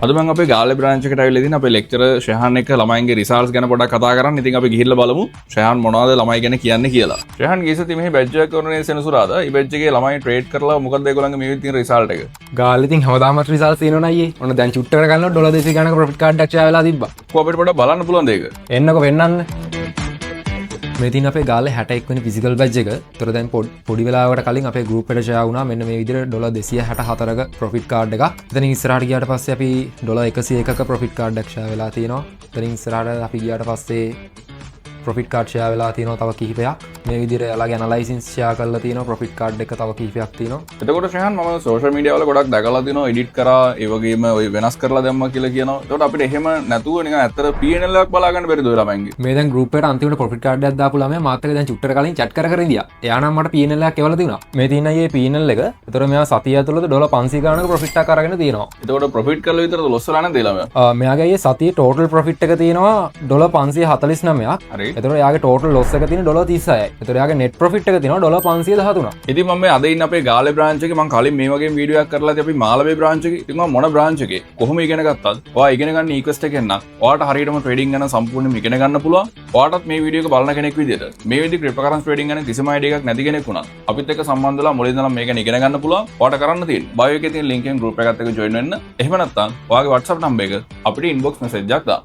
අද මම අපේ ගාල්ලේ බ්‍රාන්ච් එකට ආවිල්ලා ඉතින් අපේ ලෙක්චරර් ශයහාන් එක්ක ළමයින්ගේ රිසල්ට්ස් ගැන පොඩ්ඩක් කතා කරන්න. ඉතින් අපි ගිහිල්ලා බලමු ශයහාන් මොනවද ළමයි ගැන කියන්නේ කියලා. ශයහාන් ගිය සතියේ මෙහි බැච් එකක් කරන්නේ සෙනසුරාදා. මේ බැච් එකේ ළමයි ට්‍රේඩ් කරලා මොකද ඒගොල්ලන්ගේ මේ විදිහේ රිසල්ට් එක. ගාල්ලේ ඉතින් හැමදාමත් රිසල්ට්ස් තියෙනවා නయ్యේ. ඔන්න දැන් චුට්ටකට ගන්නවා ඩොලර් 200 ගණනක ප්‍රොෆිට් කාඩ් එකක් ෂෙයා වෙලා තිබ්බා. කොහොම අපිට පොඩ්ඩක් බලන්න පුළුවන්ද ඒක? එන්නකෝ වෙන්නන්න. මේ තින් අපේ ගාල්ලේ 61 වෙනි ෆිසිකල් බැච් එක. ඒතර දැන් පොඩි වෙලාවකට කලින් අපේ ගෲප් එකට ෂෙයා වුණා මෙන්න මේ විදිහට ඩොලර් 264ක ප්‍රොෆිට් කාඩ් එකක්. එතනින් ඉස්සරහට ගියාට පස්සේ අපි ඩොලර් 101ක ප්‍රොෆිට් කාඩ් එකක් ෂෙයා වෙලා තියෙනවා. එතනින් ඉස්සරහට අපි ගියාට පස්සේ ප්‍රොෆිට් කාඩ් ෂෙයා වෙලා තියෙනවා තව කිහිපයක්. මේ විදිහට එයාලගේ ඇනලයිසිස් ෂෙයා කරලා තියෙනවා ප්‍රොෆිට් කාඩ් එක තව කිහිපයක් තියෙනවා. එතකොට ශයහාන් මම සෝෂල් මීඩියා වල ගොඩක් දැකලා තිනවා එඩිට් කරා ඒ වගේම ඔය වෙනස් කරලා දැම්මා කියලා කියනවා. එතකොට අපිට එහෙම නැතුව නිකන් ඇත්තට P&L එකක් බලා ගන්න බැරිද ඔය ළමයින්ගේ? මේ දැන් ගෲප් එකට අන්තිමට ප්‍රොෆිට් කාඩ් එකක් දාපු ළමයා මාත් එක්ක දැන් චුට්ටර කලින් chat කර ඉඳියා. එයා නම් මට P&L එකක් එවලා තිබුණා. මේ තියෙන අයියේ P&L එක. එතකොට මෙයා සතිය ඇතුළත ඩොලර් 500 ගණනක ප්‍රොෆිට් එකක් අරගෙන තියෙනවා. එතකොට ප්‍රොෆිට් කරලා විතරද ලොස් වෙලා නැද්ද ළමයා? මෙයාගේ අයියේ සතියේ ටෝටල් ප්‍රොෆිට් එක තියෙනවා ඩොලර් 549ක්. හරි. එතකොට එයාගේ ටෝටල් ලොස් එක තියෙන ඩොලර් 36යි. එතකොට එයාගේ net profit එක තියෙනවා ඩොලර් 513ක්. ඉතින් මම මේ අද ඉන්න අපේ ගාල්ලේ බ්‍රාන්ච් එකේ මම කලින් මේ වගේ වීඩියෝ එකක් කරලා අපි මාළඹේ බ්‍රාන්ච් එකේ ඉතින් මම මොන බ්‍රාන්ච් එකේ කොහොම ඉගෙන ගත්තද? ඔයා ඉගෙන ගන්න ඊක්වෙස්ට් එකෙන් නම් ඔයාට හරියටම ට්‍රේඩින් ගැන සම්පූර්ණයෙන්ම ඉගෙන ගන්න පුළුවන්. ඔයාටත් මේ වීඩියෝ එක බලන කෙනෙක් විදිහට මේ විදිහේ ක්‍රිප්ටෝකරන්සි ට්‍රේඩින් ගැන කිසිම අයිඩියා එකක් නැති කෙනෙක් වුණා. අපිත් එක්ක සම්බන්ධ වෙලා මුලින් ඉඳලා මේක ඉගෙන ගන්න පුළුවන්. ඔයාට කරන්න තියෙන්නේ බයෝ එකේ තියෙන link එකෙන් group එකකට join වෙන්න. එහෙම නැත්නම් ඔයාගේ WhatsApp number එක අපිට inbox message එකක් දාන්න.